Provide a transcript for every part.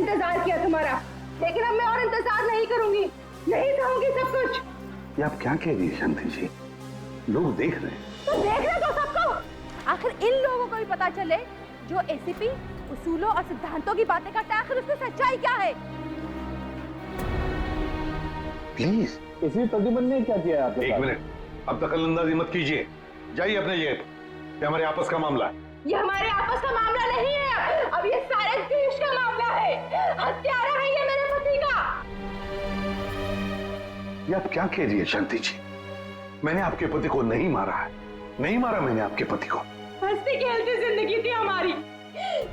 इंतजार किया तुम्हारा, लेकिन अब मैं और इंतजार नहीं करूंगी, नहीं सहूंगी सब कुछ। ये आप क्या कह रही है शांति जी? लोग देख रहे हैं। तो देख रहे तो सबको, आखिर इन लोगों को भी पता चले जो एसीपी उसूलों और सिद्धांतों की बातें करता है, आखिर उसमें सच्चाई क्या है। प्लीज। इसी प्रद्युमन ने क्या किया है आपके एक साथ? मिनट, अब तक अंदाजी मत कीजिए, जाइए अपने जगह पर। ये हमारे आपस का मामला है। ये हमारे आपस का मामला नहीं है, अब ये सारे देश का मामला है। हत्यारा है ये मेरे पति का। ये आप क्या कह रही है शांति जी? मैंने आपके पति को नहीं मारा है, नहीं मारा मैंने आपके पति को। हंसती खेलती जिंदगी थी हमारी,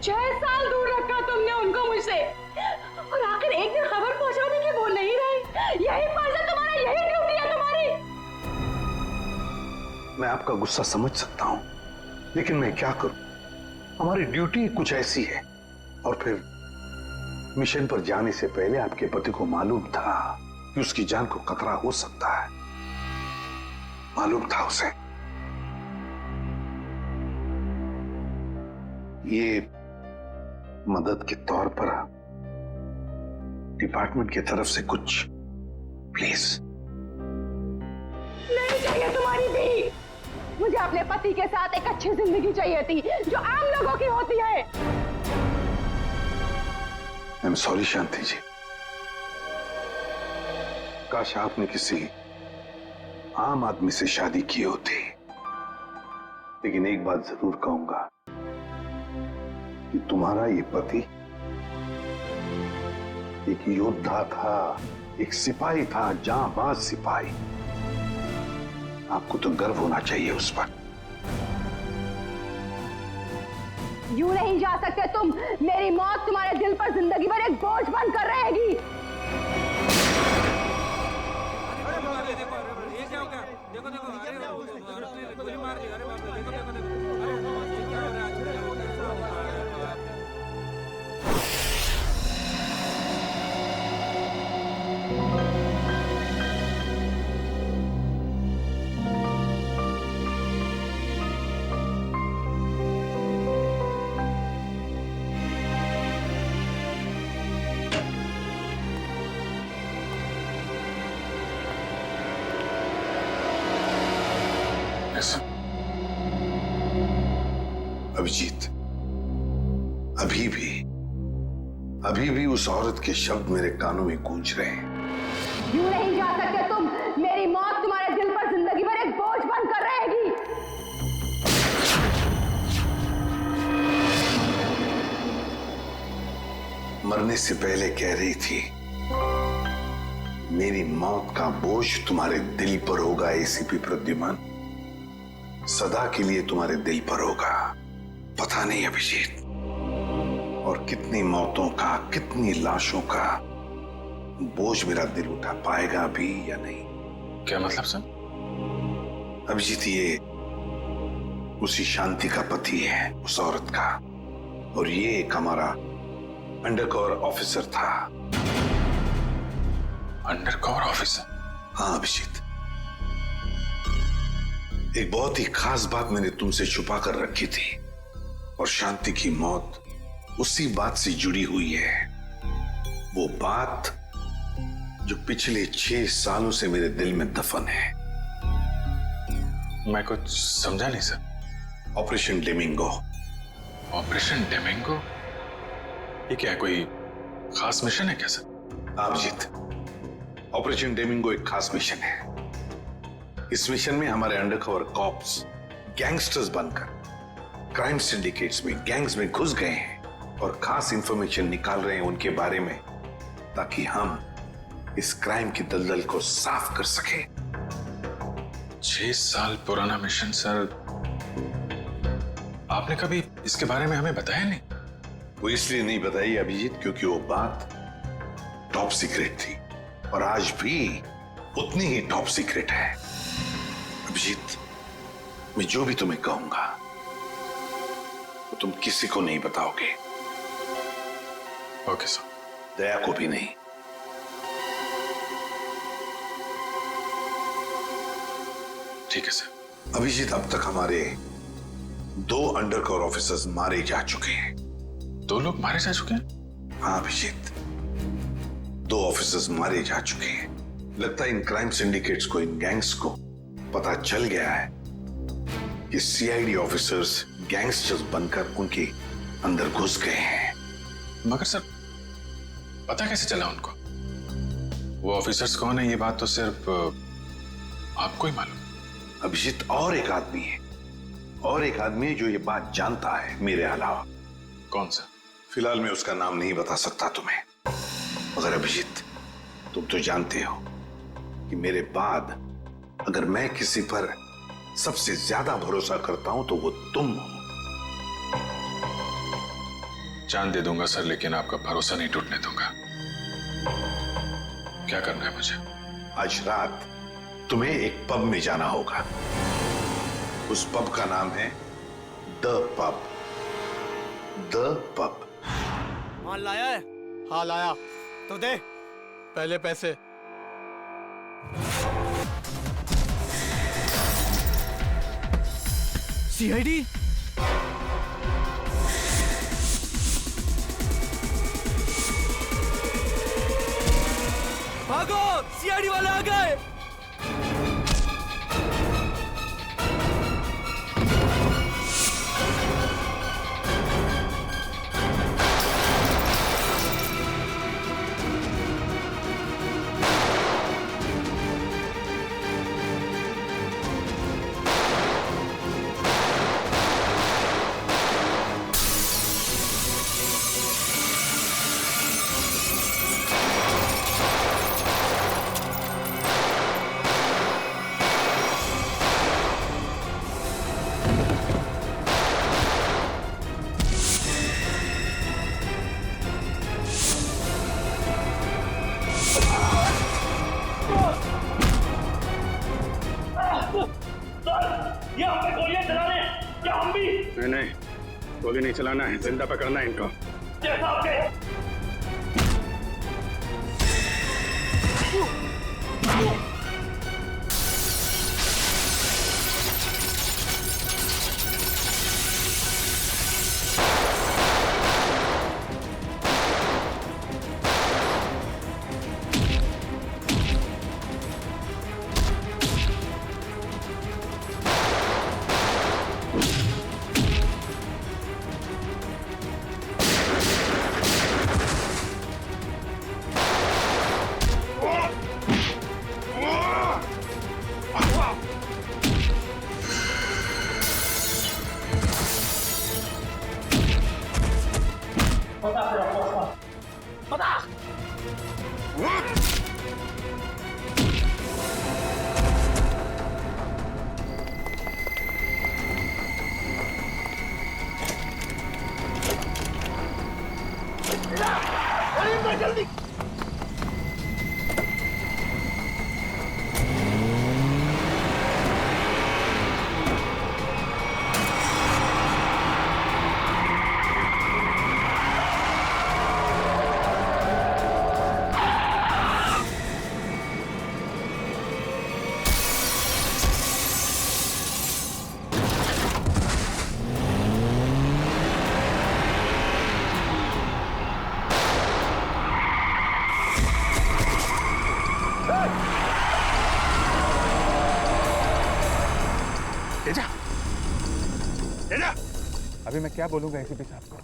6 साल दूर रखा तुमने उनको मुझसे, और आखिर एक दिन खबर पहुंचाने की वो नहीं रही। यही फर्ज है तुम्हारा, यही ड्यूटी है तुम्हारी। मैं आपका गुस्सा समझ सकता हूं, लेकिन मैं क्या करूं? हमारी ड्यूटी कुछ ऐसी है। और फिर मिशन पर जाने से पहले आपके पति को मालूम था कि उसकी जान को खतरा हो सकता है, मालूम था उसे। ये मदद के तौर पर डिपार्टमेंट की तरफ से कुछ प्लीज। नहीं चाहिए तुम्हारी भी, मुझे अपने पति के साथ एक अच्छी जिंदगी चाहिए थी जो आम लोगों की होती है। आई एम सॉरी शांति जी, काश आपने किसी आम आदमी से शादी की होती, लेकिन एक बात जरूर कहूंगा कि तुम्हारा ये पति एक योद्धा था, एक सिपाही था, जांबाज सिपाही। आपको तो गर्व होना चाहिए उस पर। यूं नहीं जा सकते तुम, मेरी मौत तुम्हारे दिल पर जिंदगी भर एक बोझ बनकर रहेगी। ये क्या हो गया? देखो देखो, अरे गोली मार दी, अरे बाप रे, देखो देखो देखो, अरे ये क्या हो रहा है? अभिजीत, अभी भी उस औरत के शब्द मेरे कानों में गूंज रहे हैं। यूं नहीं जा सकते तुम, मेरी मौत तुम्हारे दिल पर जिंदगी भर एक बोझ बनकर रहेगी। मरने से पहले कह रही थी, मेरी मौत का बोझ तुम्हारे दिल पर होगा एसीपी प्रद्युमन, सदा के लिए तुम्हारे दिल पर होगा। पता नहीं अभिजीत, और कितनी मौतों का, कितनी लाशों का बोझ मेरा दिल उठा पाएगा भी या नहीं। क्या मतलब सर? अभिजीत, ये उसी शांति का पति है, उस औरत का, और ये एक हमारा अंडरकवर ऑफिसर था। Undercover officer? हाँ अभिजीत, एक बहुत ही खास बात मैंने तुमसे छुपा कर रखी थी, और शांति की मौत उसी बात से जुड़ी हुई है। वो बात जो पिछले 6 सालों से मेरे दिल में दफन है। मैं कुछ समझा नहीं सर। ऑपरेशन डेमिंगो। ऑपरेशन डेमिंगो? ये क्या है, कोई खास मिशन है क्या सर? अभिजीत, ऑपरेशन डेमिंगो एक खास मिशन है। इस मिशन में हमारे अंडरकवर कॉप्स गैंगस्टर्स बनकर क्राइम सिंडिकेट्स में, गैंग्स में घुस गए हैं और खास इंफॉर्मेशन निकाल रहे हैं उनके बारे में, ताकि हम इस क्राइम की दलदल को साफ कर सके। 6 साल पुराना मिशन सर। आपने कभी इसके बारे में हमें बताया नहीं? वो इसलिए नहीं बताई अभिजीत, क्योंकि वो बात टॉप सीक्रेट थी, और आज भी उतनी ही टॉप सीक्रेट है। अभिजीत, मैं जो भी तुम्हें कहूंगा वो तुम किसी को नहीं बताओगे। Okay sir. दया को भी नहीं। ठीक है सर। अभिजीत, अब तक हमारे 2 अंडरकवर ऑफिसर्स मारे जा चुके हैं। 2 लोग मारे जा चुके हैं? हाँ अभिजीत, 2 ऑफिसर्स मारे जा चुके हैं। लगता है इन क्राइम सिंडिकेट्स को, इन गैंग्स को पता चल गया है कि सीआईडी ऑफिसर्स गैंगस्टर्स बनकर उनके अंदर घुस गए हैं। मगर सर, पता कैसे चला उनको? वो ऑफिसर्स कौन है ये बात तो सिर्फ आपको ही मालूम। अभिजीत, और एक आदमी है, और एक आदमी है जो ये बात जानता है मेरे अलावा। कौन सा? फिलहाल मैं उसका नाम नहीं बता सकता तुम्हें, मगर अभिजीत तुम तो जानते हो कि मेरे बाद अगर मैं किसी पर सबसे ज्यादा भरोसा करता हूं तो वो तुम हो। जान दे दूंगा सर, लेकिन आपका भरोसा नहीं टूटने दूंगा। क्या करना है मुझे? आज रात तुम्हें एक पब में जाना होगा। उस पब का नाम है द पब। The pub. माल लाया है? हाँ लाया। तो दे। पहले पैसे। सीआईडी? भागो, सीआईडी वाले आ गए। नहीं, गोली नहीं चलाना है, जिंदा पकड़ना है इनको। अभी मैं क्या बोलूंगा एसीपी साहब को?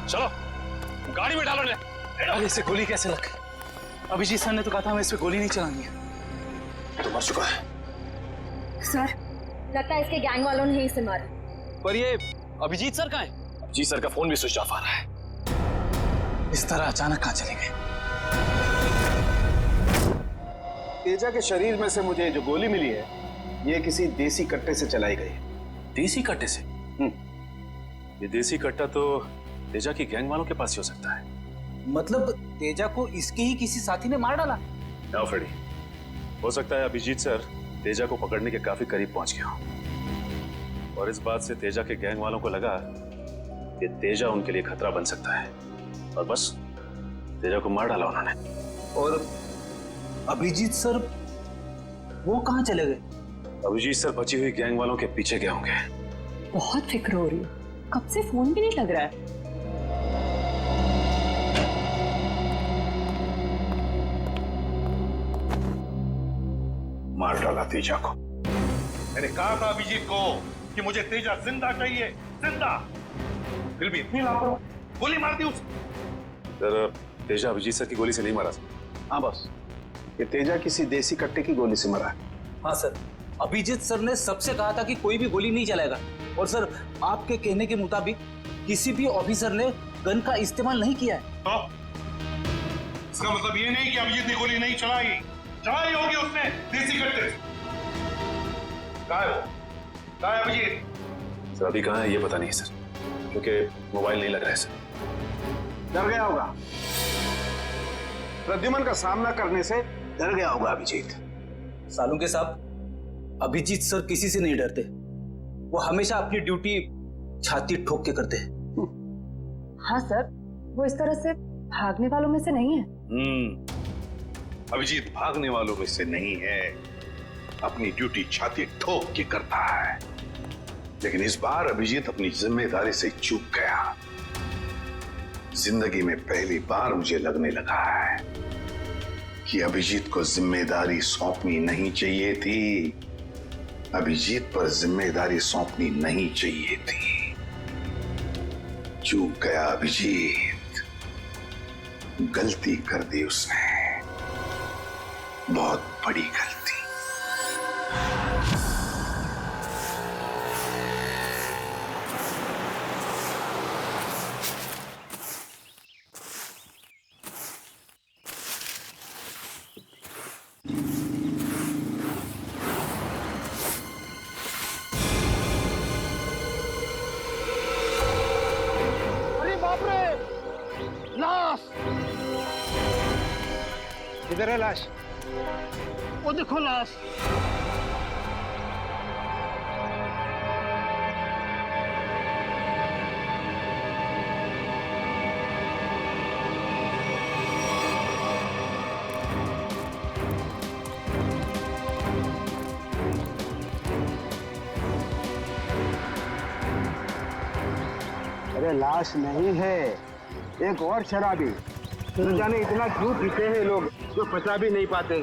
चलो गाड़ी में डालो ने। अरे इसे गोली कैसे लग गई? अभिजीत सर ने तो कहा था हमें इस पे गोली नहीं चलानी है। तो मर चुका है। सर, लगता है इसके गैंग वालों ने ही इसे मारा। पर ये अभिजीत सर कहाँ है? अभिजीत सर का फोन भी स्विच ऑफ आ रहा है। इस तरह अचानक कहाँ चले गए? तेजा के शरीर में से मुझे जो गोली मिली है, ये किसी देसी कट्टे से चलाई गई। देसी कट्टे से? ये देसी कट्टा तो तेजा की गैंग वालों के पास ही हो सकता है। मतलब तेजा को इसके ही किसी साथी ने मार डाला? ना फ्रेडी, हो सकता है अभिजीत सर तेजा को पकड़ने के काफी करीब पहुंच गया हो और इस बात से तेजा के गैंग वालों को लगा कि तेजा उनके लिए खतरा बन सकता है, और बस तेजा को मार डाला उन्होंने। और अभिजीत सर वो कहाँ चले गए? अभिजीत सर बची हुई गैंग वालों के पीछे गए होंगे। बहुत फिक्र हो रही है, कब से फोन भी नहीं लग रहा है। मार डाला तेजा को। मैंने कहा था अभिजीत को कि मुझे तेजा जिंदा चाहिए, जिंदा। फिर भी इतनी लापरवाह, गोली मार दी उसे। सर, तेजा अभिजीत सर की गोली से नहीं मारा। हाँ बस, ये तेजा किसी देसी कट्टे की गोली से मरा है। हाँ सर, अभिजीत सर ने सबसे कहा था कि कोई भी गोली नहीं चलाएगा, और सर आपके कहने के मुताबिक किसी भी ऑफिसर ने गन का इस्तेमाल नहीं किया है। तो इसका मतलब ये नहीं कि अभिजीत ने गोली नहीं चलाई, चलाई होगी उसने देसी कट्टे से। कहाँ है वो? कहाँ है अभिजीत? सर अभी कहाँ है ये पता नहीं सर, क्योंकि मोबाइल नहीं लग रहा है सर। डर गया होगा, प्रद्युमन का सामना करने से डर गया होगा अभिजीत। सालों के साहब, अभिजीत सर किसी से नहीं डरते, वो हमेशा अपनी ड्यूटी छाती ठोक के करते हैं। हाँ सर, वो इस तरह से भागने वालों में से नहीं है। अभिजीत भागने वालों में से नहीं है, अपनी ड्यूटी छाती ठोक के करता है। लेकिन इस बार अभिजीत अपनी जिम्मेदारी से चूक गया। जिंदगी में पहली बार मुझे लगने लगा है कि अभिजीत को जिम्मेदारी सौंपनी नहीं चाहिए थी। अभिजीत पर जिम्मेदारी सौंपनी नहीं चाहिए थी। चूक गया अभिजीत, गलती कर दी उसने, बहुत बड़ी गलती। इधर है लाश। वो देखो लाश। अरे लाश नहीं है, एक और शराबी। न जाने इतना क्यों पीते हैं लोग जो पचा भी नहीं पाते।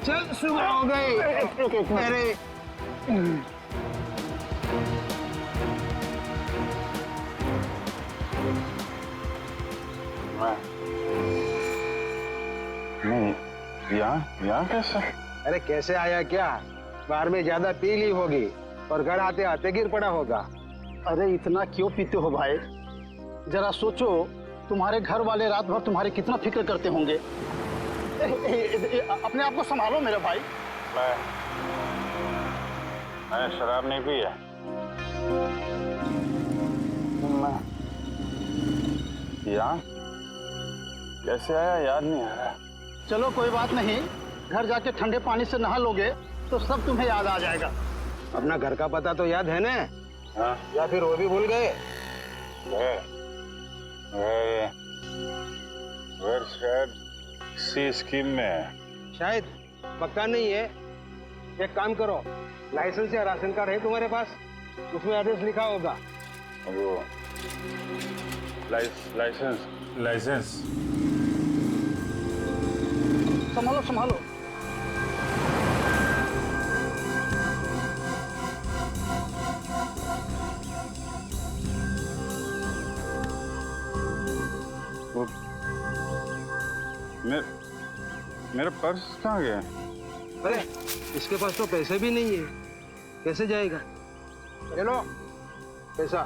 चल सुबह हो गई। अरे नहीं, यहाँ कैसे? अरे कैसे आया क्या? बाहर में ज्यादा पी ली होगी और घर आते आते गिर पड़ा होगा। अरे इतना क्यों पीते हो भाई? जरा सोचो, तुम्हारे घर वाले रात भर तुम्हारे कितना फिक्र करते होंगे। अपने आप को संभालो मेरे भाई। मैंने शराब नहीं पी है। यहाँ कैसे आया याद नहीं आ रहा। चलो कोई बात नहीं, घर जाके ठंडे पानी से नहा लोगे तो सब तुम्हें याद आ जाएगा। अपना घर का पता तो याद है ना? हाँ? या फिर वो भी भूल गए? घर शायद सी स्कीम में है। शायद, पक्का नहीं है। एक काम करो, लाइसेंस या राशन कार्ड है तुम्हारे पास? उसमें एड्रेस लिखा होगा। वो लाइसेंस संभालो संभालो। मेरा पर्स कहाँ गया? अरे इसके पास तो पैसे भी नहीं है, कैसे जाएगा? चलो पैसा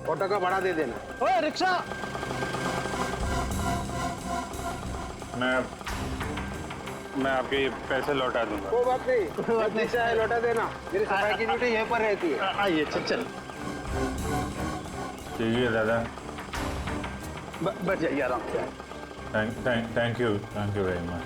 ऑटो का भाड़ा दे देना। ओए रिक्शा। मैं आपके पैसे लौटा दूंगा। कोई बात नहीं, पैसा है लौटा देना। मेरी सफाई की ड्यूटी यहीं पर रहती है। आइए चल। ठीक है दादा। बैठ जाइए आराम से। Thank you very much.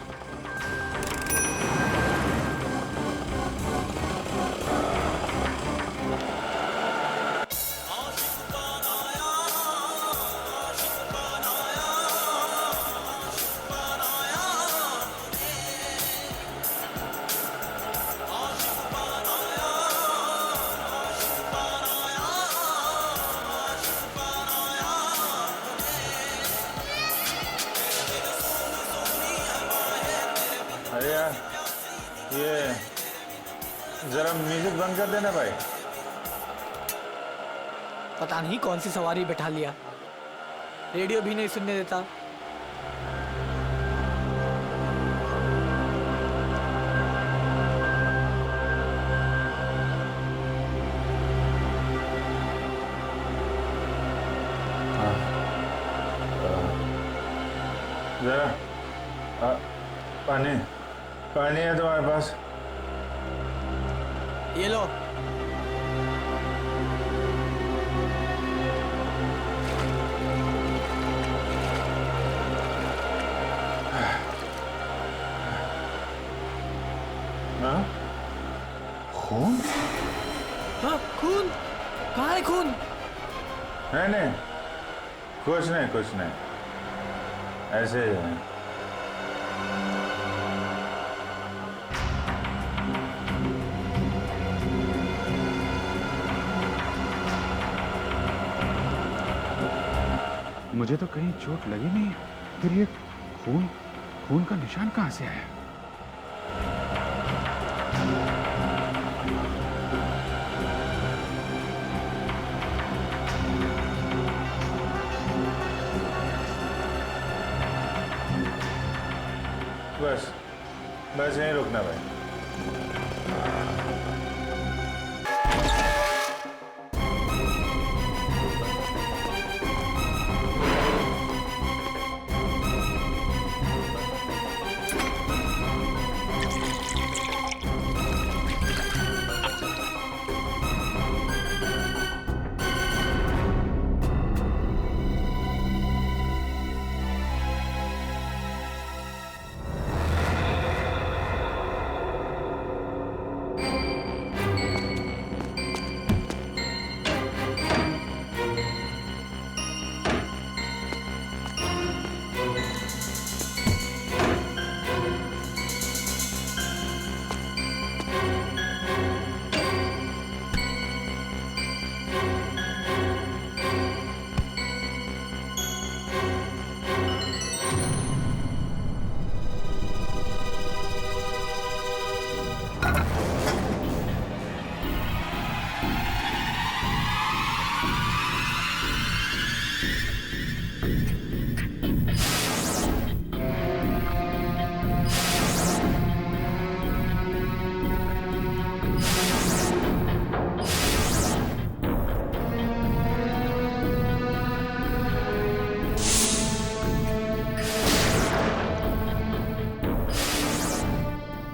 ये जरा म्यूजिक बंद कर देना भाई। पता नहीं कौन सी सवारी बैठा लिया, रेडियो भी नहीं सुनने देता। जरा पानी पानी है तुम्हारे पास? ये लो। खून? हाँ, खून? कहाँ है खून? नहीं, कुछ नहीं, ऐसे ही है। मुझे तो कहीं चोट लगी नहीं, फिर ये खून का निशान कहाँ से आया? बस यहीं रुकना भाई।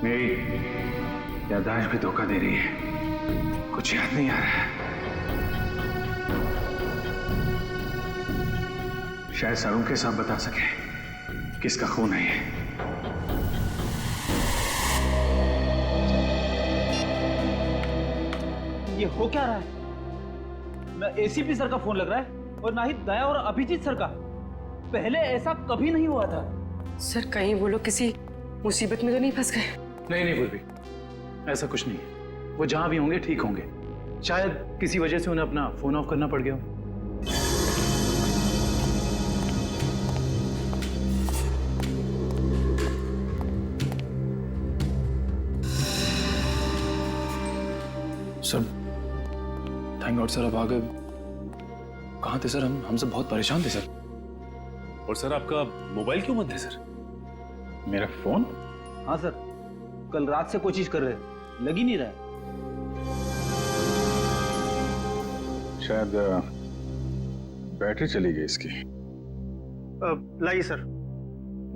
मेरी याददाश्त भी धोखा दे रही है, कुछ याद नहीं आ रहा है। शायद सारुण के साथ बता सके किसका खून है ये। ये हो क्या रहा है? ना एसीपी सर का फोन लग रहा है और ना ही दया और अभिजीत सर का। पहले ऐसा कभी नहीं हुआ था। सर कहीं वो लोग किसी मुसीबत में तो नहीं फंस गए? नहीं गुरबी, ऐसा कुछ नहीं है। वो जहां भी होंगे ठीक होंगे। शायद किसी वजह से उन्हें अपना फोन ऑफ करना पड़ गया हो। सर थैंक गॉड सर, अब आ गए। कहाँ थे सर? हम सब बहुत परेशान थे सर। और सर आपका मोबाइल क्यों बंद है सर? मेरा फोन? हाँ सर, कल रात से कोशिश कर रहे, लग ही नहीं रहा है। शायद बैटरी चली गई इसकी। लाइए सर,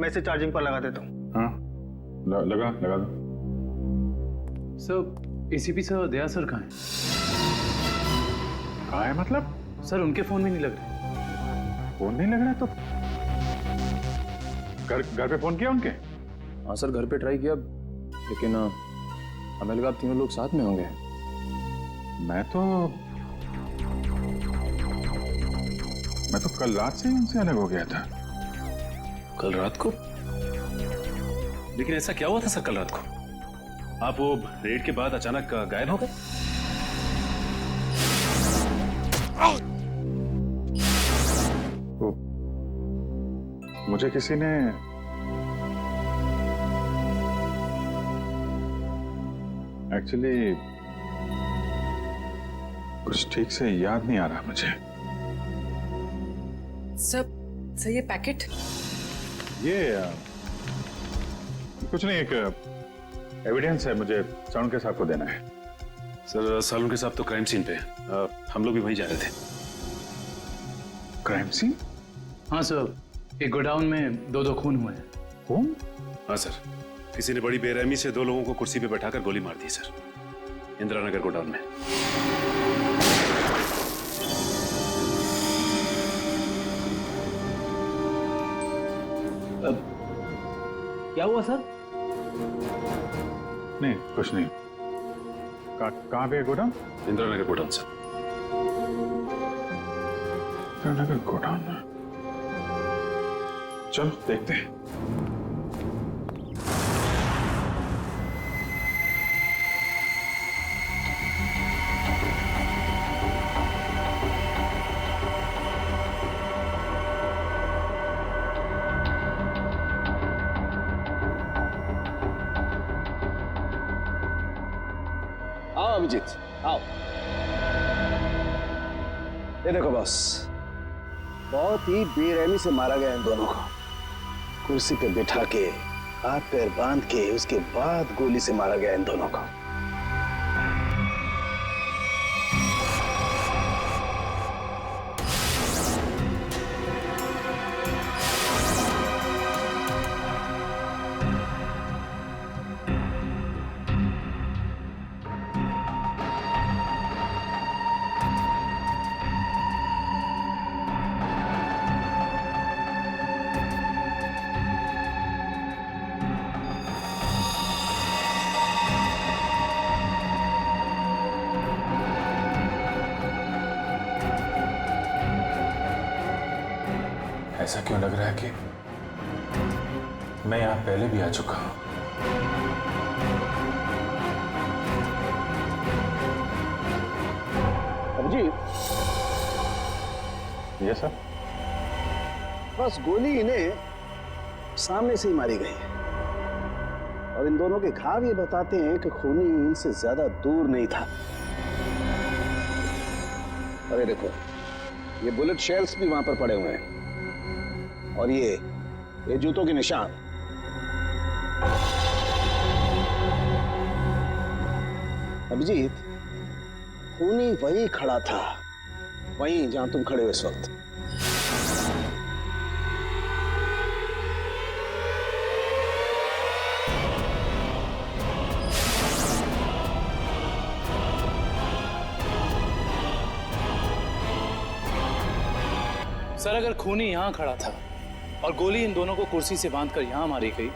मैं इसे चार्जिंग पर लगा देता हूँ। हाँ लगा दो। सर एसीपी सर दया सर कहाँ हैं? कहाँ है मतलब? सर उनके फोन भी नहीं लग रहे। फोन नहीं लग रहा तो घर पे फोन किया उनके? हाँ सर, घर पे ट्राई किया, लेकिन हमें लगा आप तीनों लोग साथ में होंगे। मैं तो कल रात से ही उनसे अलग हो गया था। कल रात को? लेकिन ऐसा क्या हुआ था सर कल रात को? आप वो रेड के बाद अचानक गायब हो गए? मुझे किसी ने एक्चुअली कुछ ठीक से याद नहीं आ रहा मुझे। सर ये पैकेट ये कुछ नहीं, एक एविडेंस है, मुझे साउंड के साहब को देना है। सर सालून के साहब तो क्राइम सीन पे हैं। हम लोग भी वहीं जा रहे थे। Crime scene? हाँ सर, एक गोडाउन में दो खून हुए हैं। कौन? हाँ सर, किसी ने बड़ी बेरहमी से 2 लोगों को कुर्सी पे बैठाकर गोली मार दी सर, इंदिरा नगर गोडाउन में। क्या हुआ सर? नहीं कुछ नहीं। कहाँ पे godown? Indira Nagar godown sir. Indira Nagar godown में, चलो देखते हैं। आओ अभिजीत, आओ। ये देखो बॉस, बहुत ही बेरहमी से मारा गया इन दोनों को। कुर्सी पे बिठा के, हाथ पैर बांध के, उसके बाद गोली से मारा गया इन दोनों को। ऐसा क्यों लग रहा है कि मैं यहां पहले भी आ चुका हूं? अभिजीत, ये सर, बस गोली इन्हें सामने से ही मारी गई है और इन दोनों के घाव ये बताते हैं कि खूनी इनसे ज्यादा दूर नहीं था। अरे देखो, ये बुलेट शेल्स भी वहां पर पड़े हुए हैं और ये जूतों के निशान। अभिजीत, खूनी वहीं खड़ा था, वहीं जहां तुम खड़े हो इस वक्त। सर अगर खूनी यहाँ खड़ा था और गोली इन दोनों को कुर्सी से बांधकर यहाँ मारी गई,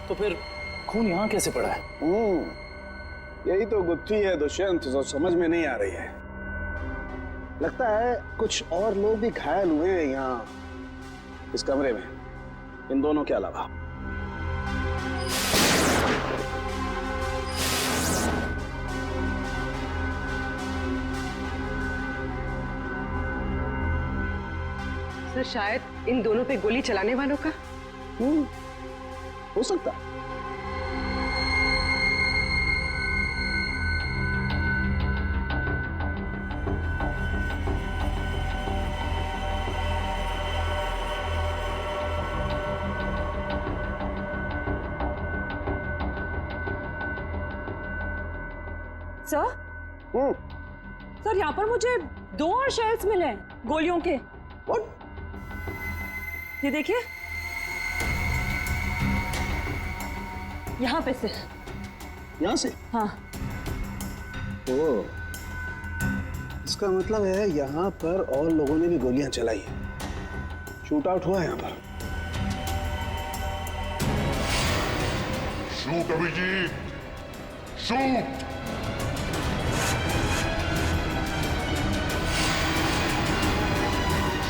तो फिर खून यहाँ कैसे पड़ा है? यही तो गुत्थी है दुष्यंत, जो समझ में नहीं आ रही है। लगता है कुछ और लोग भी घायल हुए हैं यहाँ इस कमरे में, इन दोनों के अलावा। सर शायद इन दोनों पे गोली चलाने वालों का। हो सकता है। सर सर यहाँ पर मुझे 2 और शेल्स मिले हैं गोलियों के। ये देखिए, यहाँ पे से। यहाँ से? हाँ। ओ, इसका मतलब है यहाँ पर और लोगों ने भी गोलियां चलाई हैं। शूट आउट हुआ है यहाँ पर। Shoot Abhijeet, shoot.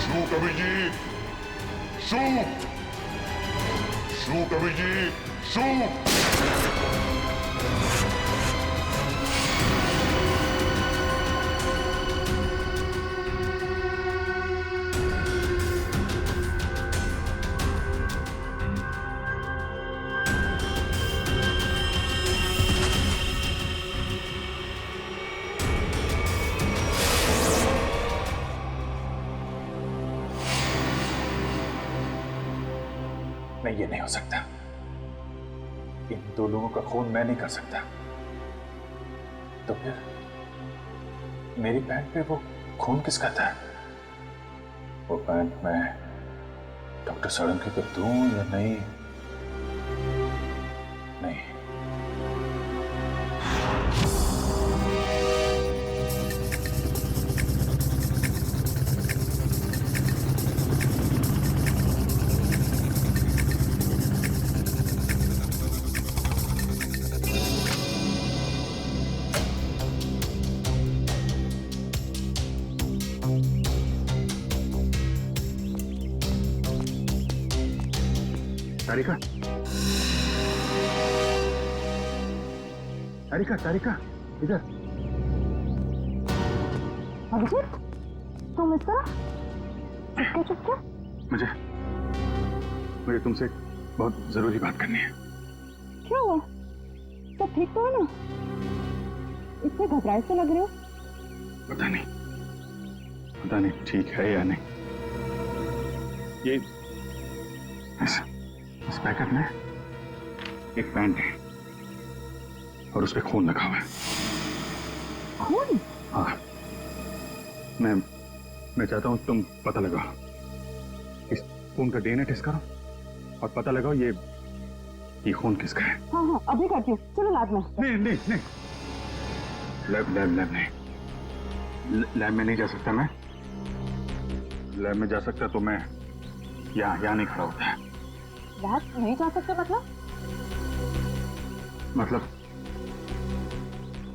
Shoot Abhijeet, shoot. Shoot Abhijeet, shoot. नहीं, ये नहीं हो सकता। इन दो लोगों का खून मैं नहीं कर सकता। तो फिर मेरी पैंट पे वो खून किसका था? वो पैंट मैं डॉक्टर सोलंकी को दूं या नहीं? नहीं। तारिका, तारिका, तारिका, इधर। अभिजीत, तुम इस तरह चुपके चुपके? मुझे तुमसे बहुत जरूरी बात करनी है। क्या हुआ? सब ठीक तो है ना? इतने घबराए से लग रहे हो। पता नहीं ठीक है या नहीं। ये इस पैकेट में एक पैंट है और उस पे खून लगा हुआ है। खून? हाँ, मैं चाहता हूं तुम पता लगाओ, इस खून का डीएनए टेस्ट करो और पता लगाओ ये खून किसका है। हाँ हाँ, अभी करती हूँ, चलो लैब में। नहीं, लैब नहीं, लैब में नहीं जा सकता मैं। लैब में जा सकता तो मैं यहाँ नहीं खड़ा होता है। लैब नहीं जा सकते मतलब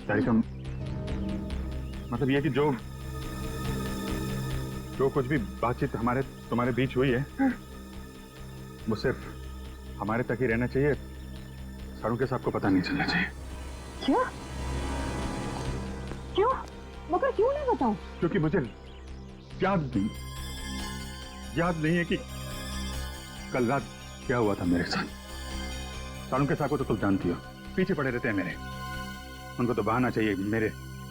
तारिका, मतलब ये कि जो कुछ भी बातचीत तुम्हारे बीच हुई है वो सिर्फ हमारे तक ही रहना चाहिए। सारों के साथ को पता नहीं चलना चाहिए। क्यों? मगर क्यों नहीं बताऊं? क्योंकि मुझे याद नहीं है कि कल रात क्या हुआ था मेरे साथ। सारों के साथ को तो तुम जानती हो, पीछे पड़े रहते हैं मेरे। उनको तो बहाना चाहिए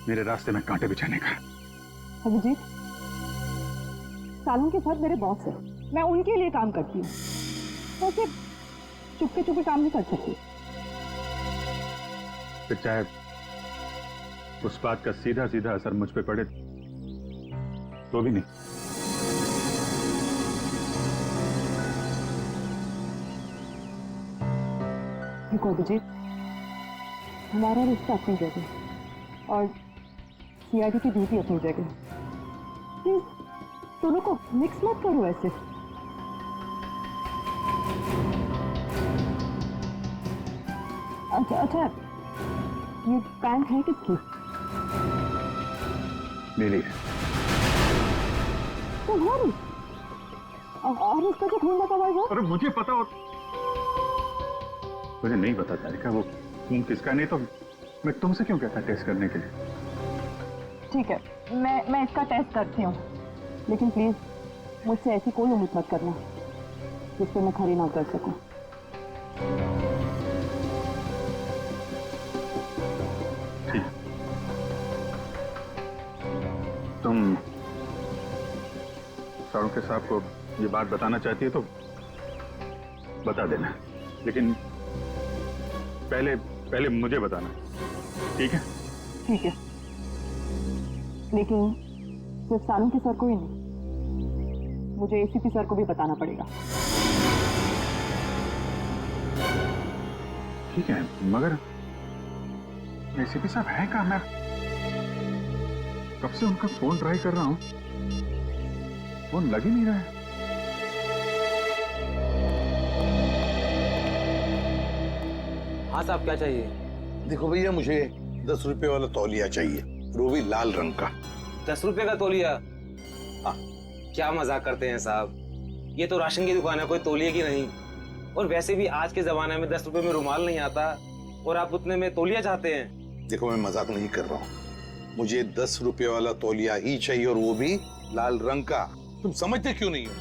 मेरे रास्ते में कांटे बिछाने का। अभिजीत, सालों के साथ मेरे बॉस है, मैं उनके लिए काम करती हूँ, तो सिर्फ चुपके काम नहीं कर सकती। फिर चाहे उस बात का सीधा असर मुझ पे पड़े तो भी नहीं। देखो अभिजीत, हमारा रिश्ता अपनी जगह और सीआईडी की ड्यूटी अपनी जगह। प्लीज दोनों को मिक्स मत करो ऐसे। अच्छा, ये पैंट है किसकी? मेरी है। तुम्हारी? और इसका जो खून लगा हुआ है? अरे मुझे पता हो, मुझे नहीं पता तारिका वो खून किसका। नहीं तो मैं तुमसे क्यों कहता टेस्ट करने के लिए। ठीक है, मैं इसका टेस्ट करती हूँ, लेकिन प्लीज मुझसे ऐसी कोई उम्मीद मत करना जिस पे मैं खरी ना कर सकूं। ठीक, तुम सारों के साहब को ये बात बताना चाहती है तो बता देना, लेकिन पहले मुझे बताना, ठीक है? ठीक है, लेकिन सिर्फ सालों के सर को ही नहीं, मुझे एसीपी सर को भी बताना पड़ेगा। ठीक है, मगर एसीपी साहब हैं कहाँ? मैं कब से उनका फोन ट्राई कर रहा हूँ, फोन लग ही नहीं रहा है। हाँ साहब, क्या चाहिए? देखो भैया, मुझे 10 रुपए वाला तौलिया चाहिए, रोवी लाल रंग का। 10 रुपए का तौलिया? हाँ। क्या मजाक करते हैं साहब, ये तो राशन की दुकान है, कोई तौलिए की नहीं। और वैसे भी आज के जमाने में 10 रुपए में रुमाल नहीं आता, और आप उतने में तौलिया चाहते हैं? देखो, मैं मजाक नहीं कर रहा हूँ, मुझे 10 रुपए वाला तौलिया ही चाहिए, और वो भी लाल रंग का। तुम समझते क्यों नहीं हो?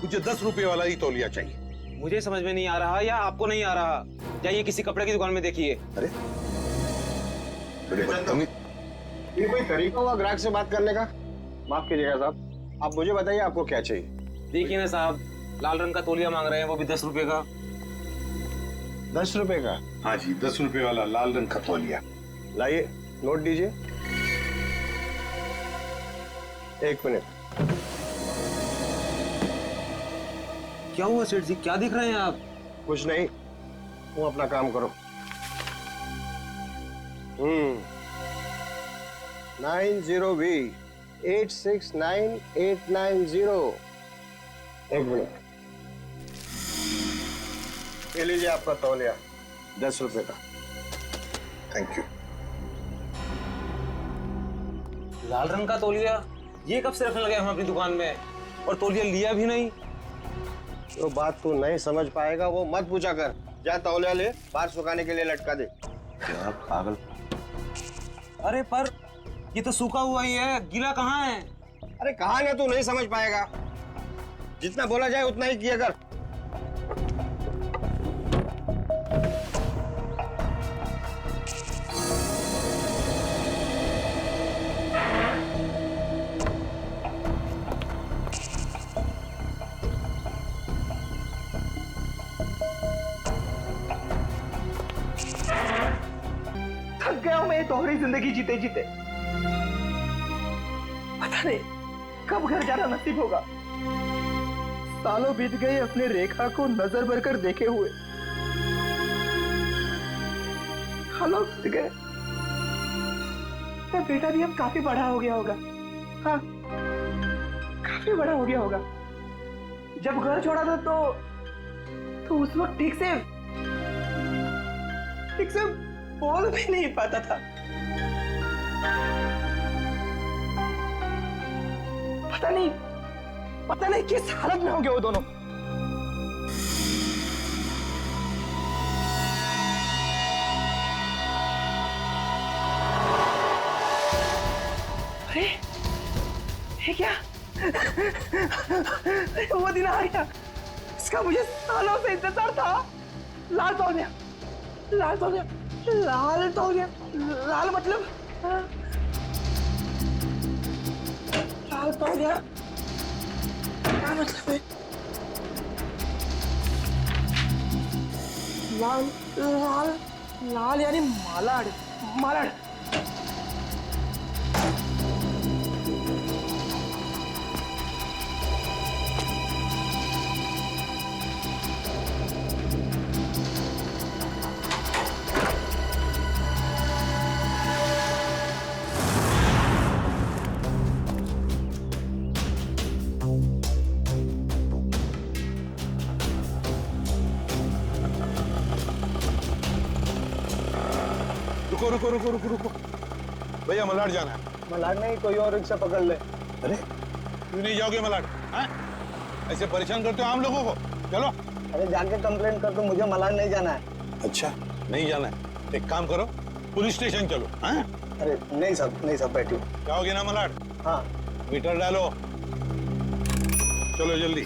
मुझे 10 रुपए वाला ही तौलिया चाहिए। मुझे समझ में नहीं आ रहा या आपको नहीं आ रहा? जाइए किसी कपड़े की दुकान में देखिए। अरे ये कोई तरीका हुआ ग्राहक से बात करने का? माफ कीजिएगा साहब, आप मुझे बताइए आपको क्या चाहिए। देखिए ना साहब, लाल रंग का तौलिया मांग रहे हैं, वो भी 10 रुपए का। 10 रुपए का? हाँ जी, 10 रुपए वाला लाल रंग का तौलिया। लाइए, नोट दीजिए। 1 मिनट। क्या हुआ सेठ जी, क्या दिख रहे हैं आप? कुछ नहीं, तुम अपना काम करो। 90V 869890। 1 मिनट। ये लीजिए आपका तौलिया, 10 रुपए का। Thank you. लाल रंग का तौलिया, ये कब से रखने लगे हम अपनी दुकान में, और तौलिया लिया भी नहीं। जो बात तू नहीं समझ पाएगा वो मत पूछा कर। जा तौलिया ले, बाहर सुखाने के लिए लटका दे। क्या पागल। अरे पर ये तो सूखा हुआ ही है, गीला कहाँ है? अरे कहा ना, तू नहीं समझ पाएगा। जितना बोला जाए उतना ही किया कर। थक गया हूं मैं ये दोहरी जिंदगी जीते जीते। पता नहीं कब घर जाना नसीब होगा। सालों बीत गए अपने रेखा को नजर भर कर देखे हुए। सालों बीत गए। मेरा बेटा भी अब काफी बड़ा हो गया होगा। हाँ, काफी बड़ा हो गया होगा। जब घर छोड़ा था तो उस वक्त ठीक से बोल भी नहीं पाता था। पता नहीं किस हालत में होंगे वो दोनों। अरे ये क्या? वो दिन आ गया, इसका मुझे सालों से इंतजार था। लाल तौलिया, लाल तौलिया, लाल तौलिया, लाल मतलब लाल तौलिया क्या मतलब है? लाल लाल लाल यानी मालाड, मालाड। रुको रुको रुको रुको रुको भैया, मलाड जाना है। मलाड नहीं, कोई और रिक्शा पकड़ ले। अरे क्यों नहीं जाओगे मलाड? ऐसे परेशान करते हो आम लोगों को। चलो। अरे जाके कंप्लेंट कर दो, मुझे मलाड नहीं जाना है। अच्छा नहीं जाना है, एक काम करो, पुलिस स्टेशन चलो। अरे नहीं सब बैठिए। जाओगे ना मलाड? हाँ। मीटर डालो, चलो जल्दी।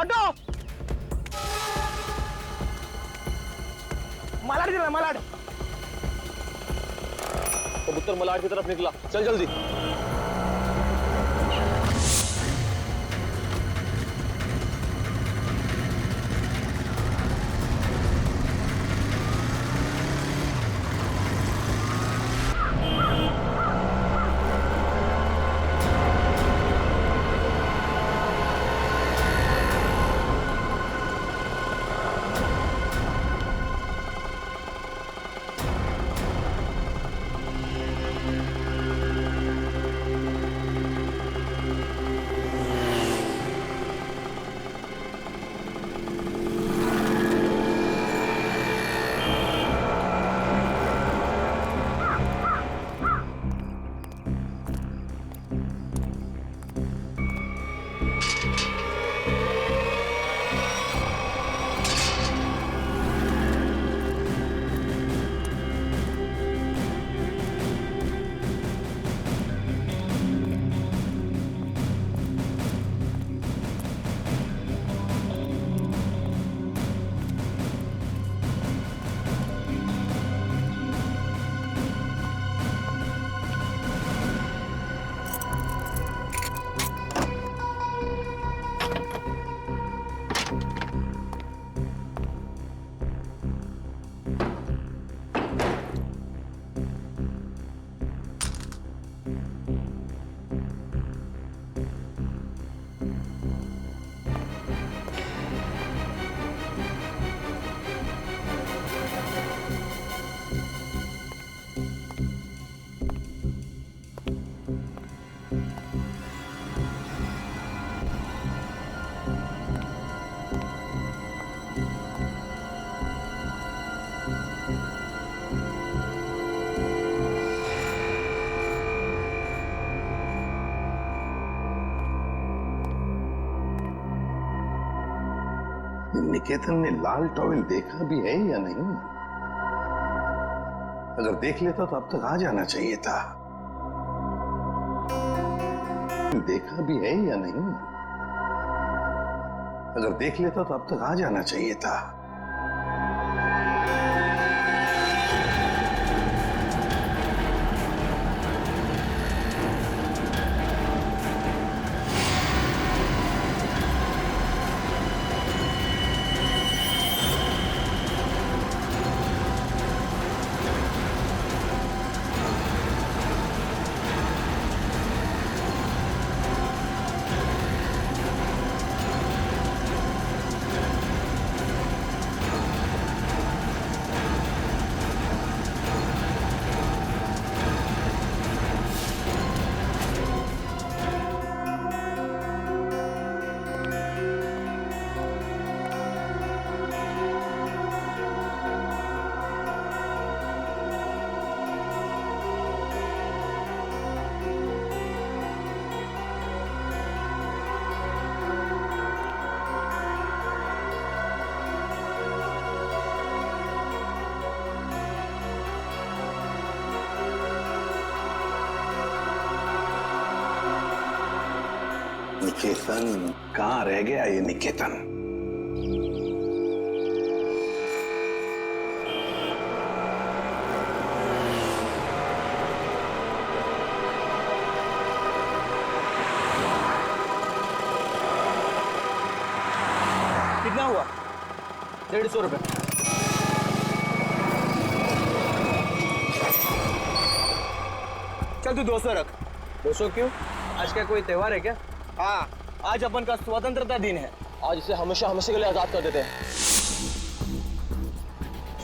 ऑटो, मलाड चला, मलाड। कबूतर मलाड की तरफ निकला, चल जल्दी। निकेतन ने लाल टॉवेल देखा भी है या नहीं? अगर देख लेता तो अब तक आ जाना चाहिए था। देखा भी है या नहीं? अगर देख लेता तो अब तक आ जाना चाहिए था। निकेतन कहाँ रह गया ये निकेतन? कितना हुआ? 150 रुपए। चल तू 200 रख। 200 क्यों? आज का कोई त्योहार है क्या? हाँ, आज अपन का स्वतंत्रता दिन है। आज इसे हमेशा हमेशा के लिए आजाद कर देते हैं।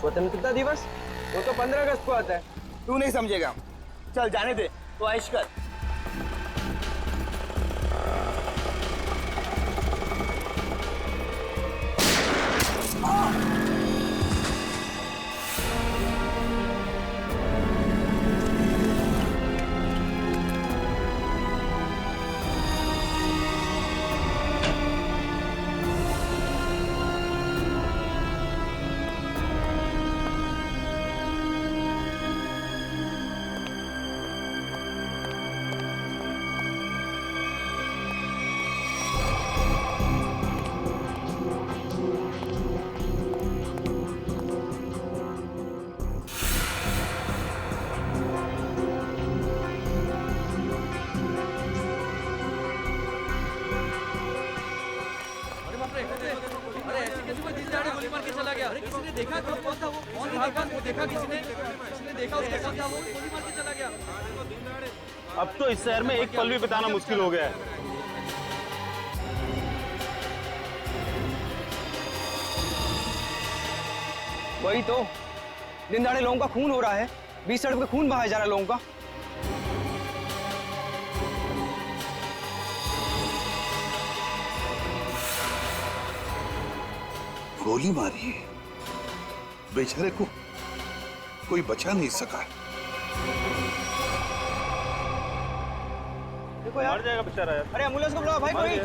स्वतंत्रता दिवस वो तो 15 अगस्त को आता है। तू नहीं समझेगा। चल जाने दे, तो ऐश कर। अब तो इस शहर में एक पल भी बिताना मुश्किल हो गया है। वही तो, दिन दहाड़े लोगों का खून हो रहा है। 20 सड़क पे खून बहाया जा रहा है लोगों का। गोली मारी है, बेचारे को कोई बचा नहीं सका। देखो यार, मर जाएगा बेचारा यार। अरे एम्बुलेंस को बुलाओ भाई कोई।